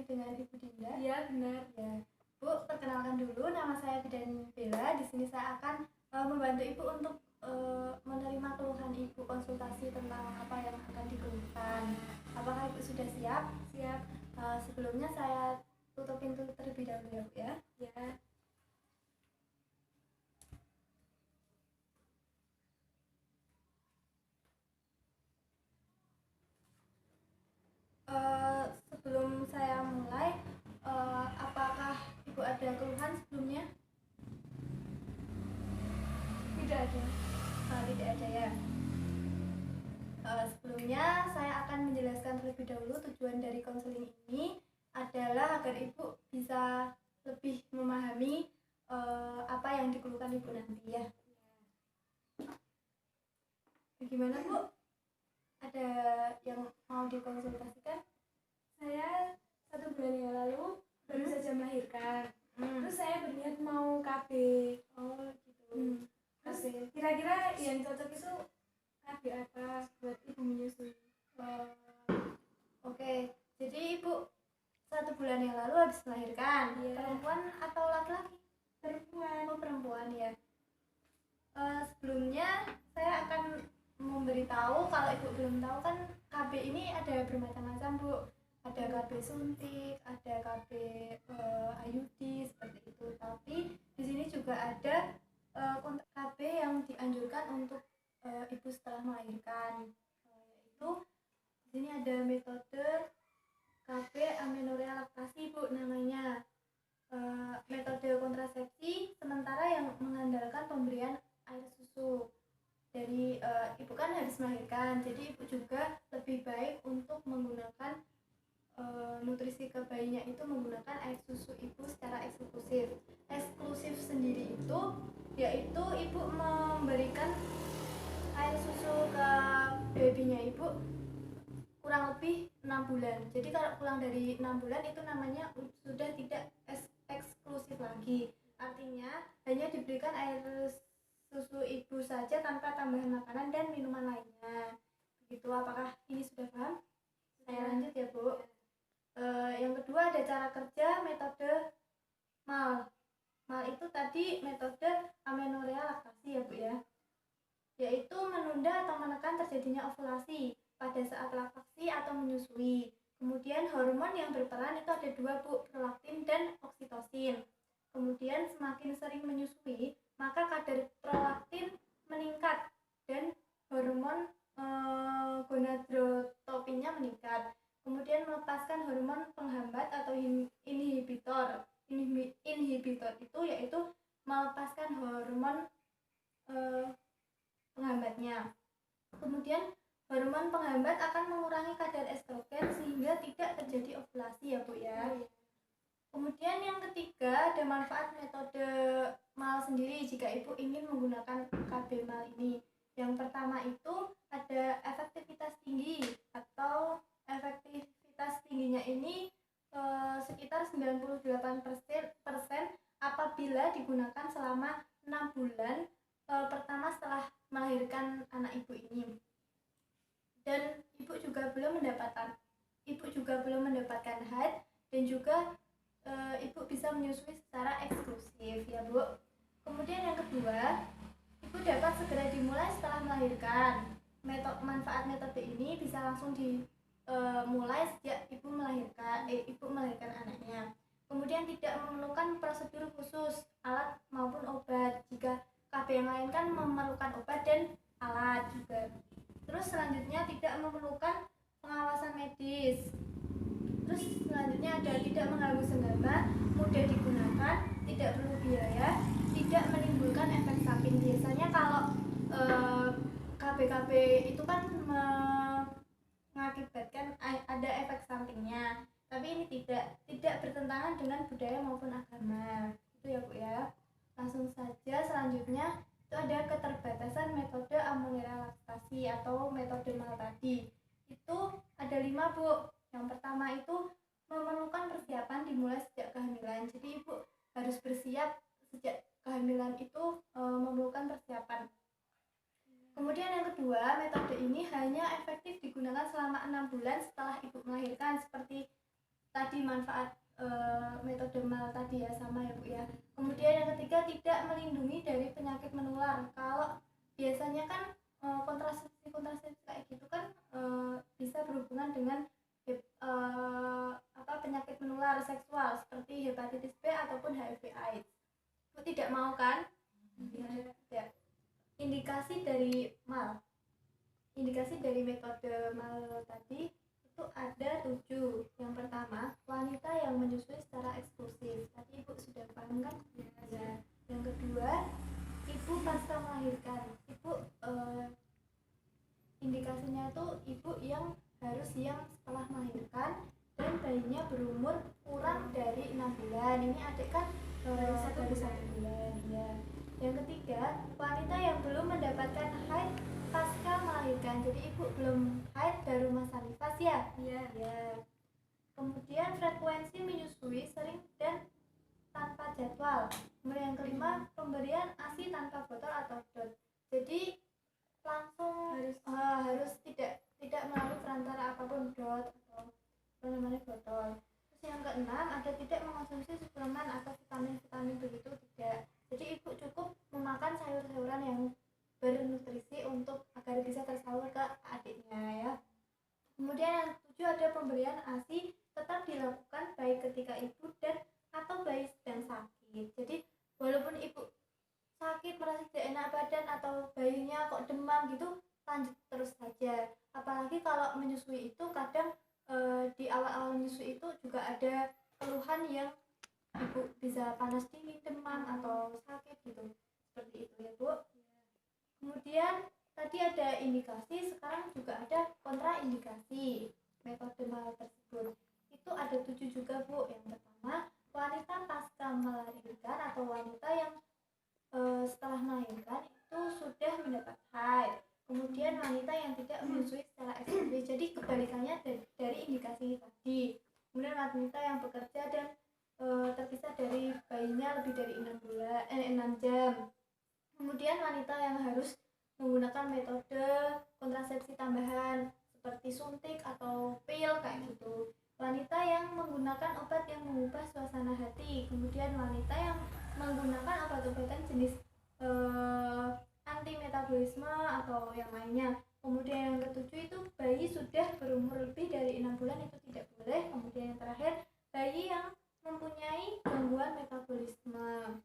lagi dengan Ibu Dinda? Iya, benar. Ya, Bu, perkenalkan dulu, nama saya Bidan Bella. Di sini saya akan membantu Ibu untuk menerima keluhan Ibu, konsultasi tentang apa yang akan dikeluhkan. Apakah Ibu sudah siap? Siap. Sebelumnya saya tutup pintu terlebih dahulu ya, Bu ya. Ya. Sebelum saya mulai, apakah Ibu ada keluhan sebelumnya? Tidak ada. Tidak ada ya. Sebelumnya saya akan menjelaskan terlebih dahulu tujuan dari konseling ini adalah agar Ibu bisa lebih memahami apa yang dikeluhkan Ibu nanti ya. Bagaimana Bu? Ada yang mau dikonsultasikan? Saya 1 bulan yang lalu baru saja melahirkan. Terus saya berniat mau KB. Oh gitu. Terus kira-kira yang cocok itu KB apa buat ibu menyusui? Oke. Jadi Ibu 1 bulan yang lalu habis melahirkan. Iya. Perempuan atau laki-laki? Perempuan. Oh, perempuan ya. Sebelumnya saya akan memberitahu, kalau Ibu belum tahu kan KB ini ada bermacam-macam Bu. Ada KB suntik, ada KB IUD seperti itu. Tapi di sini juga ada KB yang dianjurkan untuk ibu setelah melahirkan. Yaitu di sini ada metode KB amenorrhea laktasi Bu namanya. Metode kontrasepsi sementara yang mengandalkan pemberian air susu. Dari ibu kan habis melahirkan, jadi ibu juga lebih baik untuk menggunakan nutrisi ke bayinya itu menggunakan air susu ibu secara eksklusif. Eksklusif sendiri itu yaitu ibu memberikan air susu ke babynya ibu kurang lebih 6 bulan. Jadi kalau kurang dari 6 bulan itu namanya sudah tidak eksklusif lagi. Artinya hanya diberikan air susu ibu saja tanpa tambahan makanan dan minuman lainnya. Begitu, apakah ini sudah paham? Saya lanjut ya Bu. Yang kedua ada cara kerja metode MAL. MAL itu tadi metode amenorrhea laktasi ya Bu ya. Yaitu menunda atau menekan terjadinya ovulasi pada saat laktasi atau menyusui. Kemudian hormon yang berperan itu ada 2 Bu, prolaktin dan oksitosin. Kemudian semakin sering menyusui, maka kadar prolaktin meningkat dan hormon gonadotropinnya meningkat. Kemudian melepaskan hormon penghambat atau inhibitor. Inhibitor itu yaitu melepaskan hormon penghambatnya. Kemudian hormon penghambat akan mengurangi kadar estrogen sehingga tidak terjadi ovulasi ya Bu ya. Kemudian yang ketiga ada manfaat metode MAL sendiri jika ibu ingin menggunakan KB MAL ini. Yang pertama itu ada efektivitas tinggi, atau efektivitas tingginya ini sekitar 98% apabila digunakan selama 6 bulan pertama setelah melahirkan anak ibu ini. Dan ibu juga belum mendapatkan haid dan juga ibu bisa menyusui secara eksklusif ya Bu. Kemudian yang kedua, ibu dapat segera dimulai setelah melahirkan. Manfaat metode ini bisa langsung dimulai sejak ibu melahirkan anaknya. Kemudian tidak memerlukan prosedur khusus alat maupun obat. Jika KB yang lain kan memerlukan obat dan alat juga. Terus selanjutnya tidak memerlukan pengawasan medis. Terus selanjutnya ada tidak mengganggu senggama, mudah digunakan, tidak perlu biaya, tidak menimbulkan efek samping. Biasanya kalau KB itu kan mengakibatkan ada efek sampingnya, tapi ini tidak bertentangan dengan budaya maupun agama. Itu ya Bu ya. Langsung saja selanjutnya itu ada keterbatasan metode amenorrhea laktasi atau metode MAL tadi. Itu ada 5 Bu. Yang pertama itu memerlukan persiapan dimulai sejak kehamilan. Jadi ibu harus bersiap sejak kehamilan itu memerlukan persiapan. Kemudian yang kedua, metode ini hanya efektif digunakan selama 6 bulan setelah ibu melahirkan, seperti tadi manfaat metode mal tadi ya sama ya Bu ya. Kemudian yang ketiga, tidak melindungi dari penyakit menular. Kalau biasanya kan kontrasepsi kayak gitu kan bisa berhubungan dengan penyakit menular seksual seperti hepatitis B ataupun HIV/AIDS. Bu tidak mau kan? Ya. Indikasi dari metode mal tadi itu ada 7. Yang pertama, wanita yang menyusui secara eksklusif. Tadi Ibu sudah paham kan? Ya. Yang kedua, ibu pasca melahirkan. Indikasinya itu ibu yang setelah melahirkan dan bayinya berumur kurang dari 6 bulan. Ini adik kan baru 1 bulan ya. Yang ketiga, wanita yang belum mendapatkan haid pasca melahirkan. Jadi ibu belum haid, baru masa nifas ya? Iya. Kemudian frekuensi menyusui sering dan tanpa jadwal. Kemudian yang kelima, pemberian ASI tanpa botol atau dot. Jadi langsung harus tidak melalui perantara apapun, dot atau botol. Terus yang keenam, ada tidak mengonsumsi suplemen atau vitamin begitu, tidak. Jadi ibu cukup memakan sayur-sayuran yang bernutrisi untuk agar bisa tersalur ke adiknya ya. Kemudian yang 7, ada pemberian ASI tetap dilakukan baik ketika ibu dan atau bayi sedang sakit. Jadi walaupun ibu sakit, merasa tidak enak badan atau bayinya kok demam gitu, lanjut terus saja. Apalagi kalau menyusui itu kadang di awal-awal menyusui itu juga ada keluhan yang ibu bisa panas dingin, demam atau sakit gitu, seperti itu ya Bu. Kemudian tadi ada indikasi, sekarang juga ada kontraindikasi metode mal tersebut. Itu ada 7 juga Bu. Yang pertama, wanita pasca melahirkan atau wanita yang setelah melahirkan itu sudah mendapat haid. Kemudian wanita yang tidak menyusui secara eksklusif. Jadi kebalikannya dari indikasi tadi. Kemudian wanita yang bekerja dan terpisah dari bayinya lebih dari 6 jam. Kemudian wanita yang harus menggunakan metode kontrasepsi tambahan seperti suntik atau pil kayak gitu. Wanita yang menggunakan obat yang mengubah suasana hati. Kemudian wanita yang menggunakan obat-obatan jenis anti metabolisme atau yang lainnya. Kemudian yang ketujuh itu bayi sudah berumur lebih dari 6 bulan, itu tidak boleh. Kemudian yang terakhir, bayi yang mempunyai gangguan metabolisme.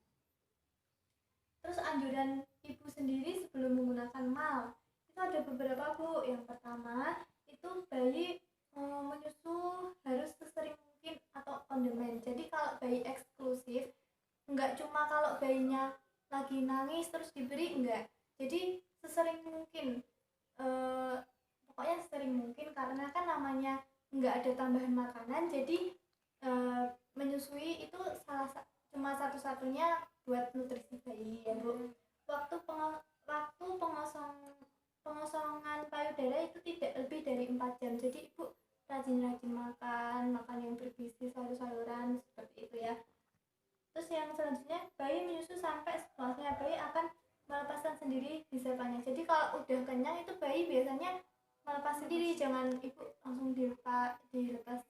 Terus anjuran ibu sendiri sebelum menggunakan mal itu ada beberapa Bu. Yang pertama itu bayi menyusu harus sesering mungkin atau on demand. Jadi kalau bayi eksklusif, enggak cuma kalau bayinya lagi nangis terus diberi, enggak. Jadi sesering mungkin, pokoknya sesering mungkin, karena kan namanya enggak ada tambahan makanan. Jadi menyusui itu cuma satu-satunya buat nutrisi bayi ya Bu. Waktu pengosongan payudara itu tidak lebih dari 4 jam. Jadi ibu rajin-rajin makan yang bergizi, sayur-sayuran seperti itu ya. Terus yang selanjutnya, bayi menyusu sampai sepuasnya. Bayi akan melepaskan sendiri di zapanya. Jadi kalau udah kenyang itu bayi biasanya melepas sendiri, jangan ibu langsung dilepas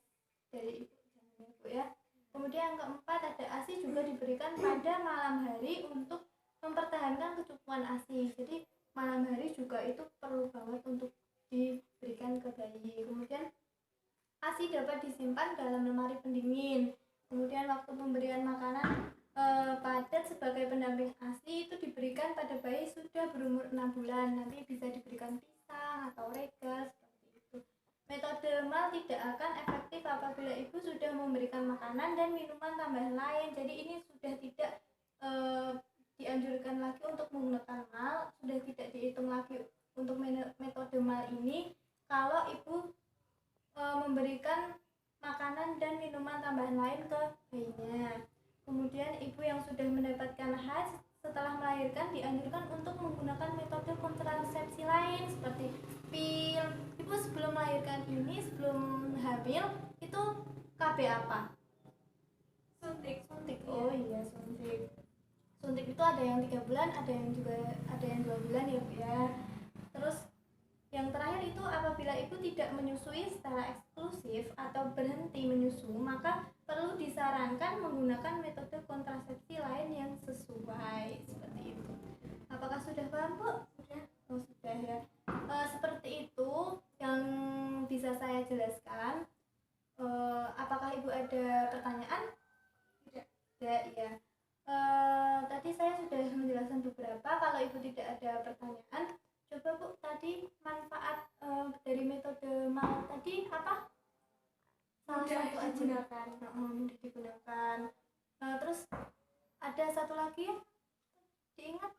dari ibu, jangan ya Bu ya. Kemudian yang keempat, ada ASI juga diberikan pada malam hari untuk mempertahankan kecukupan ASI. Jadi malam hari juga itu perlu banget untuk diberikan ke bayi. Kemudian ASI dapat disimpan dalam lemari pendingin. Kemudian waktu pemberian makanan padat sebagai pendamping ASI itu diberikan pada bayi sudah berumur 6 bulan. Nanti bisa diberikan pisang atau regal seperti itu. Metode mal tidak akan efektif apabila ibu sudah memberikan makanan dan minuman tambahan lain. Jadi ini sudah tidak dianjurkan lagi untuk menggunakan mal, sudah tidak dihitung lagi untuk metode mal ini kalau ibu memberikan makanan dan minuman tambahan lain ke bayinya. Kemudian ibu yang sudah mendapatkan haid setelah melahirkan dianjurkan untuk menggunakan metode kontrasepsi lain seperti pil. Ibu sebelum melahirkan ini, sebelum hamil itu KB apa? Suntik. Oh iya, suntik. Suntik itu ada yang 3 bulan, ada yang 2 bulan ya Bu ya. Terus yang terakhir itu apabila ibu tidak menyusui secara eksklusif konklusif atau berhenti menyusu, maka perlu disarankan menggunakan metode kontrasepsi lain yang sesuai. Seperti itu. Apakah sudah paham, Bu? Sudah. Oh, sudah ya. Seperti itu yang bisa saya jelaskan. Apakah Ibu ada pertanyaan? Tidak. Tidak, ya. Tadi saya sudah menjelaskan beberapa. Kalau Ibu tidak ada pertanyaan, coba Bu, tadi manfaat dari metode MAL tadi apa? Salah satu aja. Mudah digunakan. Terus ada satu lagi yang diingat?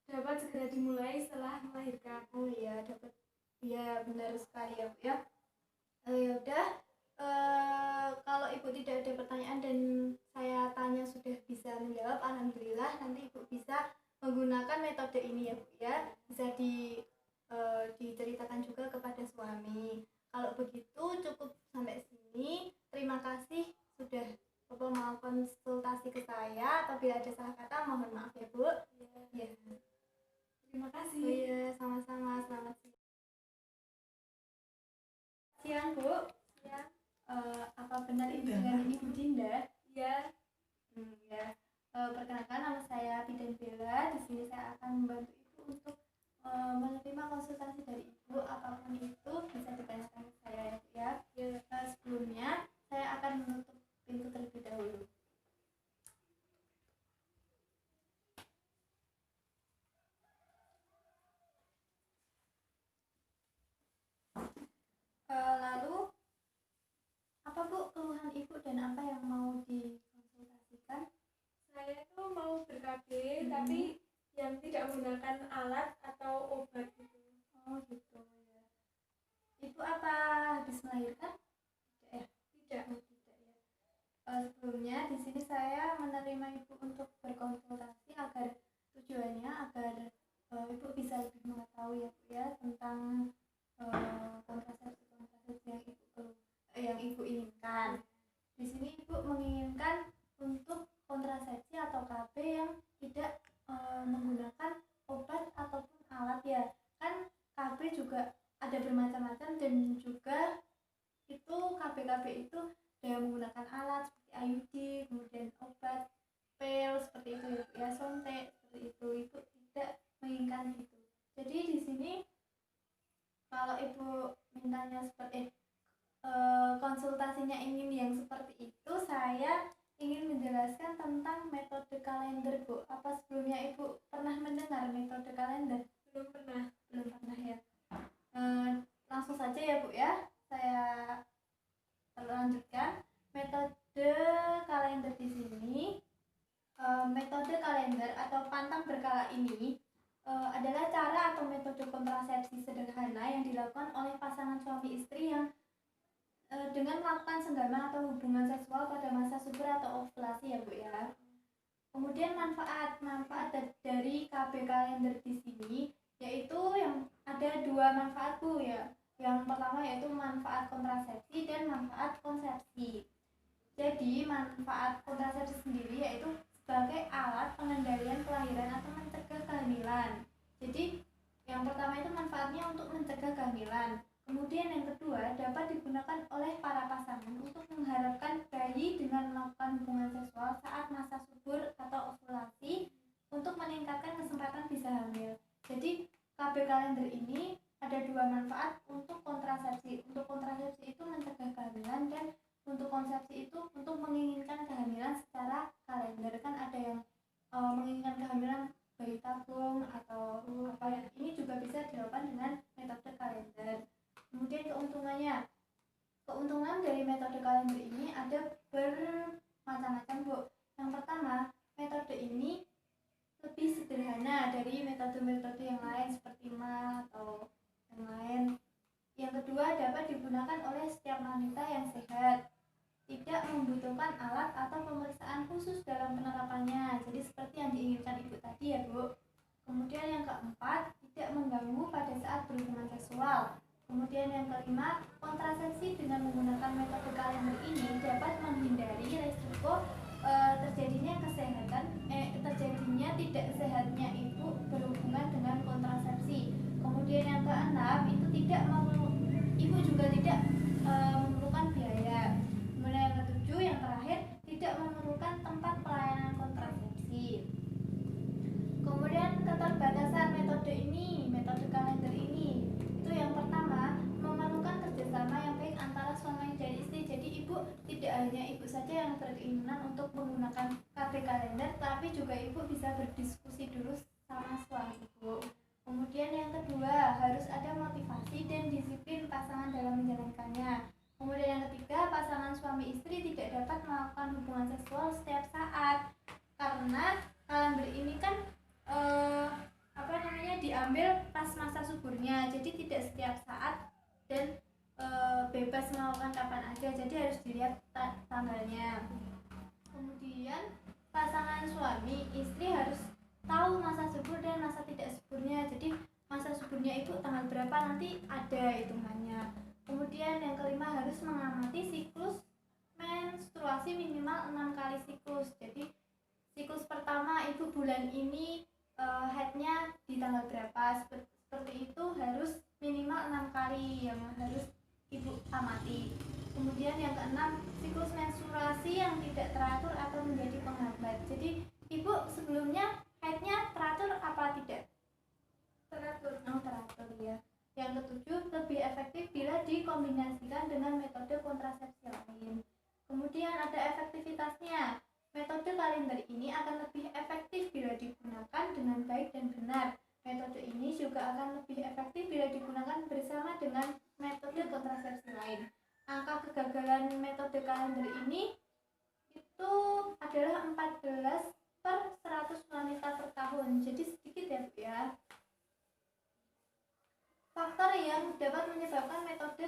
Dapat segera dimulai setelah melahirkan. Oh iya, dapat. Iya, benar sekali ya Bu ya. Ya udah. Kalau Ibu tidak ada pertanyaan dan saya tanya sudah bisa menjawab, alhamdulillah. Nanti Ibu bisa menggunakan metode ini ya Bu ya. Bisa diceritakan juga kepada suami. Kalau begitu cukup sampai sini. Terima kasih sudah mau konsultasi ke saya. Apabila ada salah kata mohon maaf ya Bu. Ya. Terima kasih. Oh iya, sama-sama. Selamat siang Bu. Siang. Apa benar Ibu dengan Ibu Dinda? Ya. Ya. Perkenalkan, nama saya Bidan Bella. Di sini saya akan membantu Ibu untuk menerima konsultasi dari Ibu. Apapun itu bisa ditanyakan ke saya ya. Sebelumnya saya akan menutup pintu terlebih dahulu. Lalu apa Bu keluhan Ibu dan apa yang mau dikonsultasikan? Saya tuh mau ber-KB tapi yang tidak menggunakan alat atau obat gitu. Oh gitu ya. Ibu apa habis melahirkan? Tidak ya? Tidak. Oh, tidak ya. Sebelumnya di sini saya menerima Ibu untuk berkonsultasi agar tujuannya agar Ibu bisa lebih mengetahui ya Bu ya tentang kontrasepsi yang Ibu inginkan. Di sini Ibu menginginkan untuk kontrasepsi atau KB yang tidak menggunakan obat ataupun alat ya. Kan KB juga ada bermacam-macam dan juga itu KB itu ada yang menggunakan alat seperti IUD, kemudian obat, pil seperti itu ya Bu ya, sontek seperti itu. Ibu tidak menginginkan itu. Jadi di sini kalau Ibu mintanya seperti konsultasinya ingin yang seperti itu, saya ingin menjelaskan tentang metode kalender Bu. Apa sebelumnya Ibu pernah mendengar metode kalender? Belum pernah ya. Langsung saja ya Bu ya, saya lanjutkan. Metode kalender di sini, metode kalender atau pantang berkala ini adalah cara atau metode kontrasepsi sederhana yang dilakukan oleh pasangan suami istri yang dengan melakukan senggama atau hubungan seksual pada masa subur atau ovulasi ya Bu ya. Kemudian manfaat dari KB kalender di sini yaitu yang ada dua manfaat Bu ya. Yang pertama yaitu manfaat kontrasepsi dan manfaat konsepsi. Jadi manfaat kontrasepsi sendiri yaitu sebagai alat pengendalian kelahiran atau mencegah kehamilan. Jadi yang pertama itu manfaatnya untuk mencegah kehamilan. Kemudian yang kedua dapat digunakan oleh para pasangan untuk mengharapkan bayi dengan melakukan hubungan seksual saat masa subur atau ovulasi untuk meningkatkan kesempatan bisa hamil. Jadi KB kalender ini ada dua manfaat untuk kontrasepsi. Untuk kontrasepsi itu mencegah kehamilan dan untuk konsepsi itu untuk menginginkan kehamilan secara kalender. Kan ada yang menginginkan kehamilan bayi tabung atau apa ya. Ini juga bisa dilakukan dengan metode kalender. Kemudian keuntungan dari metode kalender ini ada bermacam-macam Bu. Yang pertama, metode ini lebih sederhana dari metode-metode yang lain seperti MAL atau yang lain. Yang kedua, dapat digunakan oleh setiap wanita yang sehat, tidak membutuhkan alat atau pemeriksaan khusus dalam penerapannya. Jadi seperti yang diinginkan Ibu tadi ya Bu. Kemudian yang keempat, tidak mengganggu pada saat berhubungan seksual. Kemudian yang kelima, kontrasepsi dengan menggunakan metode kalender ini dapat menghindari resiko terjadinya tidak sehatnya ibu berhubungan dengan kontrasepsi. Kemudian yang keenam, itu ibu juga tidak untuk menggunakan KB kalender, tapi juga ibu bisa berdiskusi dulu sama suami ibu. Kemudian yang kedua, harus ada motivasi dan disiplin pasangan dalam menjalankannya. Kemudian yang ketiga, pasangan suami istri tidak dapat melakukan hubungan seksual setiap saat, karena kalender ini kan diambil pas masa suburnya, jadi tidak setiap saat dan bebas melakukan kapan aja, jadi harus dilihat tanggalnya. Kemudian pasangan suami istri harus tahu masa subur dan masa tidak suburnya, jadi masa suburnya itu tanggal berapa nanti ada hitungannya. Kemudian yang kelima, harus mengamati siklus menstruasi minimal 6 kali siklus. Jadi siklus pertama ibu bulan ini headnya di tanggal berapa, seperti itu harus minimal 6 kali yang harus ibu amati. Kemudian yang keenam, siklus menstruasi yang tidak teratur atau menjadi penghambat. Jadi ibu sebelumnya headnya teratur apa tidak? Teratur. Oh, teratur ya. Yang ketujuh, lebih efektif bila dikombinasikan dengan metode kontrasepsi lain. Kemudian ada efektivitasnya. Metode kalender ini akan lebih efektif bila digunakan dengan baik dan benar. Metode ini juga akan lebih efektif bila digunakan bersama dengan metode kontrasepsi lain. Angka kegagalan metode kalender ini itu adalah 14 per 100 wanita per tahun. Jadi sedikit ya Bu ya. Faktor yang dapat menyebabkan metode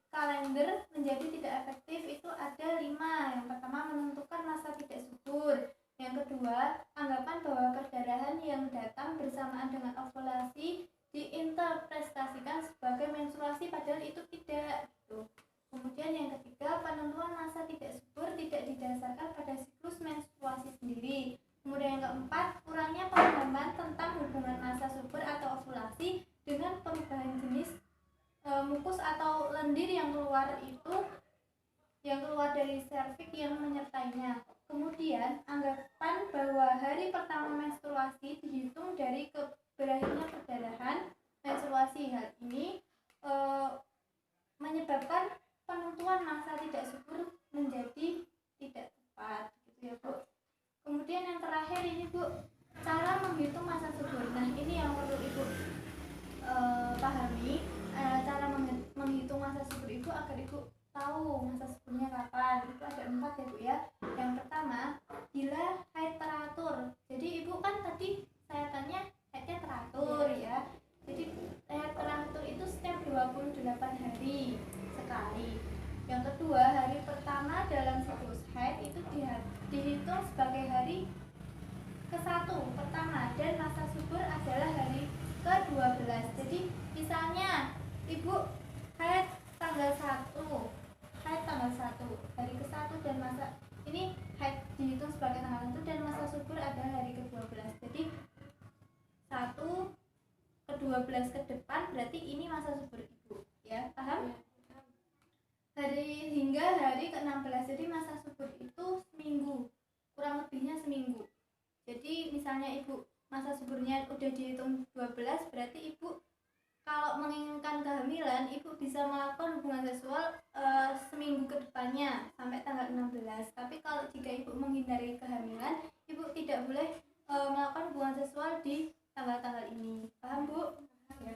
kalender menjadi tidak efektif itu ada 5. Yang pertama, menentukan masa tidak subur. Yang kedua, anggapan bahwa perdarahan yang datang bersamaan dengan ovulasi diinterpretasikan sebagai menstruasi padahal itu tidak gitu. Kemudian yang ketiga, penentuan masa tidak subur tidak didasarkan pada siklus menstruasi sendiri. Kemudian yang keempat, kurangnya pemahaman tentang hubungan masa subur atau ovulasi dengan perubahan jenis mukus atau lendir yang keluar dari serviks yang menyertainya. Kemudian anggapan bahwa hari pertama menstruasi dihitung dari berakhirnya perdarahan menstruasi. Hal ini menyebabkan penentuan masa tidak subur menjadi tidak tepat gitu ya Bu. Kemudian yang terakhir ini Bu, cara menghitung masa subur. Nah ini yang perlu Ibu pahami, cara menghitung masa subur itu agar Ibu tahu masa suburnya kapan. Itu ada 4 ya Bu ya. Yang pertama, bila haid teratur. Jadi Ibu kan tadi saya tanya haidnya teratur ya. Jadi haid teratur itu setiap 28 hari sekali. Yang kedua, hari pertama dalam siklus haid itu dihitung sebagai hari ke-1 pertama, dan masa subur adalah hari ke-12. Jadi misalnya Ibu haid tanggal 1, hari ke-1 dan masa ini haid dihitung sebagai tanggal 1 dan masa subur adalah hari ke-12. Jadi 1 ke-12 ke depan berarti ini masa subur Ibu ya, paham? Hari hingga hari ke-16. Jadi masa subur itu seminggu, kurang lebihnya seminggu. Jadi misalnya Ibu masa suburnya udah dihitung 12, berarti Ibu kalau menginginkan kehamilan, Ibu bisa melakukan hubungan seksual seminggu ke depannya sampai tanggal 16. Tapi kalau jika Ibu menghindari kehamilan, Ibu tidak boleh melakukan hubungan seksual di tanggal-tanggal ini. Paham Bu? Ya.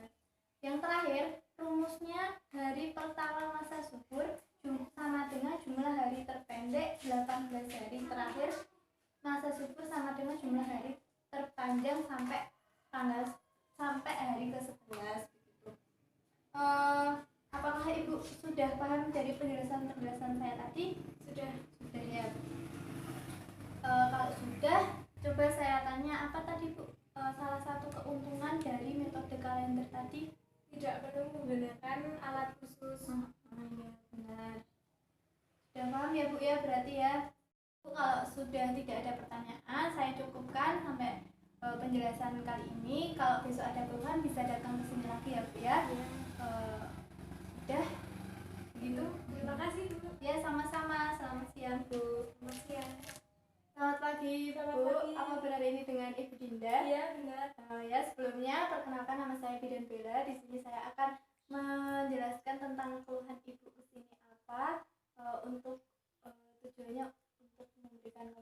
Yang terakhir, rumusnya hari pertama masa subur sama dengan jumlah hari terpendek 18 hari terakhir masa subur sama dengan jumlah hari terpanjang sampai hari ke-11 begitu. Apakah Ibu sudah paham dari penjelasan saya tadi? Sudah ya. Kalau sudah, coba saya tanya, apa tadi Bu salah satu keuntungan dari metode kalender tadi? Tidak perlu menggunakan alat khusus. Iya benar. Sudah paham ya Bu ya, berarti ya. Bu, kalau sudah tidak ada pertanyaan, saya cukupkan sampai penjelasan kali ini. Kalau besok ada keluhan bisa datang ke sini lagi ya Bu ya. Sudah begitu. Terima kasih Bu. Ya sama-sama. Selamat siang Bu. Selamat siang. Selamat pagi Bu. Apa benar ini dengan Ibu Dinda? Iya benar. Ya sebelumnya perkenalkan, nama saya Bidan Bella. Di sini saya akan menjelaskan tentang keluhan Ibu kesini apa, untuk tujuannya untuk memberikan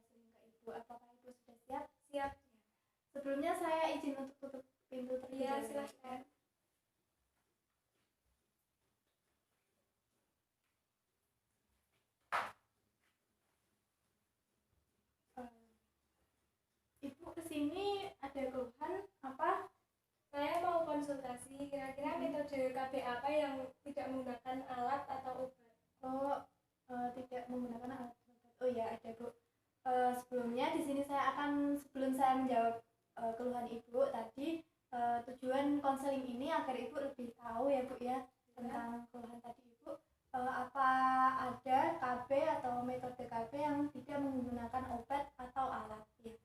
sini ada keluhan apa? Saya mau konsultasi, kira-kira metode KB apa yang tidak menggunakan alat atau obat? Oh, tidak menggunakan alat obat. Oh ya, ada Bu. Sebelumnya di sini sebelum saya menjawab keluhan Ibu tadi, tujuan konseling ini agar Ibu lebih tahu ya Bu ya tentang keluhan tadi Ibu. Apa ada KB atau metode KB yang tidak menggunakan obat atau alat ya?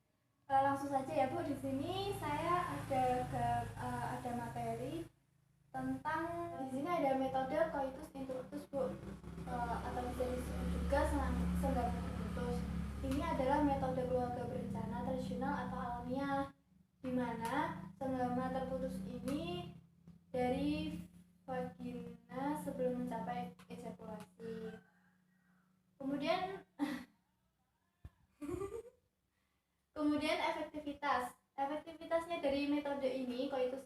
Langsung saja ya Bu, di sini saya ada materi tentang, di sini ada metode coitus interruptus Bu, atau bisa disebut juga senggama terputus. Ini adalah metode keluarga berencana tradisional atau alamiah, di mana senggama terputus ini dari vagina sebelum mencapai ejakulasi. Kemudian efektivitasnya dari metode ini coitus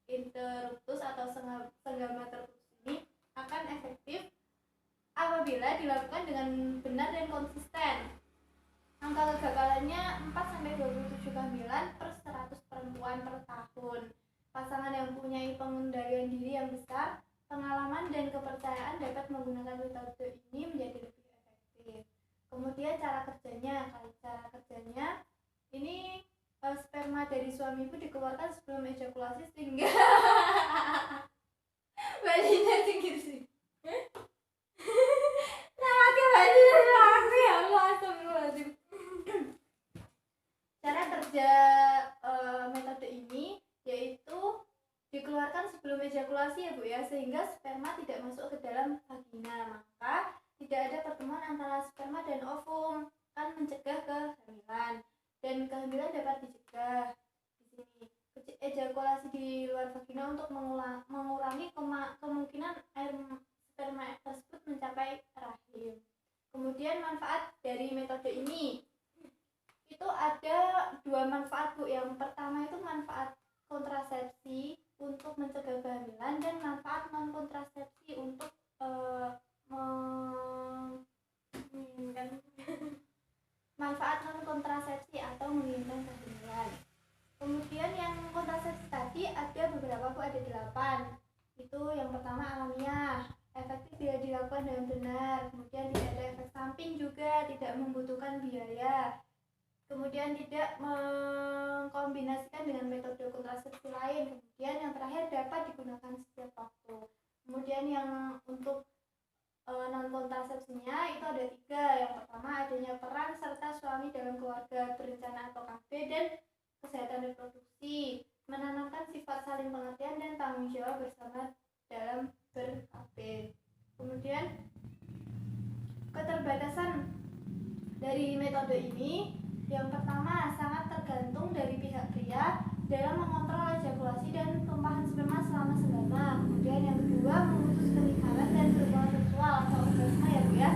interruptus atau senggama terputus ini akan efektif apabila dilakukan dengan benar dan konsisten. Angka kegagalannya 4-27 kehamilan per 100 perempuan per tahun. Pasangan yang mempunyai pengendalian diri yang besar, pengalaman dan kepercayaan dapat menggunakan metode ini menjadi lebih efektif. Kemudian cara kerjanya ini sperma dari suami Ibu dikeluarkan sebelum ejakulasi sehingga bayinya tinggi sih. Cara kerja metode ini yaitu dikeluarkan sebelum ejakulasi ya Bu ya, sehingga sperma tidak masuk ke dalam vagina, maka tidak ada pertemuan antara sperma dan ovum, kan mencegah kehamilan, dan kehamilan dapat dicegah. Di sini ejakulasi di luar vagina untuk mengurangi kemungkinan air sperma tersebut mencapai rahim. Kemudian manfaat dari metode ini itu ada 2 manfaat Bu. Yang pertama itu manfaat kontrasepsi untuk mencegah kehamilan dan manfaat non kontrasepsi untuk manfaat non kontrasepsi atau menginginkan kehamilan. Kemudian yang kontrasepsi tadi ada beberapa Bu, ada 8. Itu yang pertama alamiah, efektif bila dilakukan dengan benar, kemudian tidak ada efek samping juga, tidak membutuhkan biaya, kemudian tidak mengkombinasikan dengan metode kontrasepsi lain, kemudian yang terakhir dapat digunakan setiap waktu. Kemudian yang untuk non kontrasepsinya itu ada 3. Yang pertama adanya peran serta suami dalam keluarga berencana atau KB dan kesehatan reproduksi, menanamkan sifat saling pengertian dan tanggung jawab bersama dalam ber-KB. Kemudian keterbatasan dari metode ini, yang pertama sangat tergantung dari pihak pria dalam mengontrol ejakulasi dan tumpahan sperma selama senggama. Kemudian yang kedua memutus kenikmatan dan berhubungan seksual atau orgasme ya Bu ya.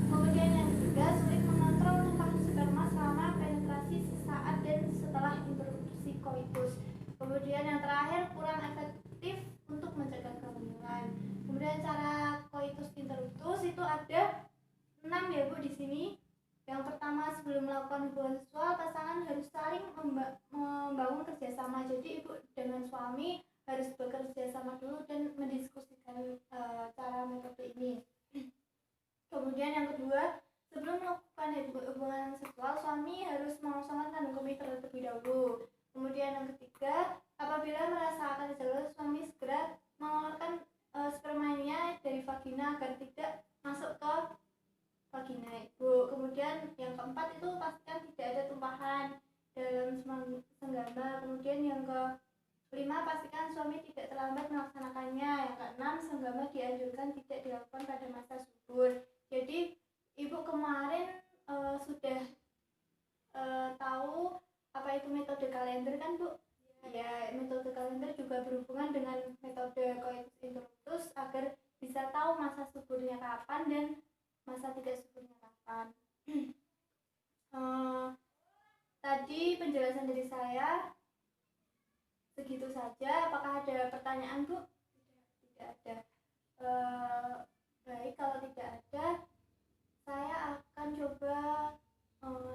Kemudian yang ketiga sulit mengontrol tumpahan sperma selama penetrasi sesaat dan setelah interupsi koitus. Kemudian yang terakhir kurang efektif untuk mencegah kehamilan. Kemudian cara koitus interruptus itu ada 6 ya Bu di sini. Yang pertama, sebelum melakukan hubungan seksual, pasangan harus saling membangun kerjasama. Jadi ibu dengan suami harus bekerja sama dulu dan mendiskusikan cara metode ini. Kemudian yang kedua, sebelum melakukan hubungan seksual, suami harus mengosongkan kandung kemih terlebih dahulu. Kemudian yang ketiga, apabila merasa akan jelas, suami segera mengeluarkan spermanya dari vagina agar tidak masuk ke vagina ibu. Kemudian yang keempat itu pastikan tidak ada tumpahan dalam senggama. Kemudian yang kelima, pastikan suami tidak terlambat melaksanakannya. Yang keenam, senggama dianjurkan tidak dilakukan pada masa subur. Jadi ibu kemarin sudah tahu apa itu metode kalender kan Bu? Ya, metode kalender juga berhubungan dengan metode coitus interruptus agar bisa tahu masa suburnya kapan dan masa tidak suburnya kapan. Tadi penjelasan dari saya segitu saja. Apakah ada pertanyaan Bu? Tidak ada. Baik, kalau tidak ada, saya akan coba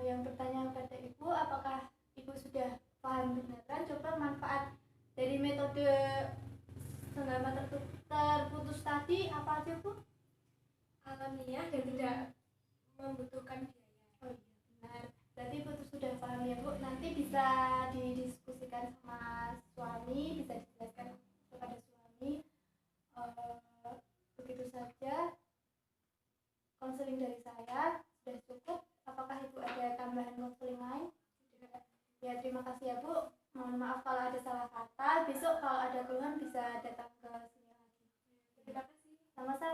yang bertanya kepada Ibu, apakah Ibu ibu sudah paham beneran, coba manfaat dari metode senggama terputus tadi apa aja Bu? alamiah dan tidak membutuhkan biaya. Oh iya benar, berarti ibu tuh sudah paham ya Bu. Nanti bisa didiskusikan sama suami, bisa dijelaskan kepada suami. Begitu saja konseling dari saya, sudah cukup. Apakah ibu ada tambahan konseling lain? Ya terima kasih ya Bu, mohon maaf kalau ada salah kata. Besok kalau ada keluhan bisa datang ke sini lagi. Terima kasih. Sama-sama.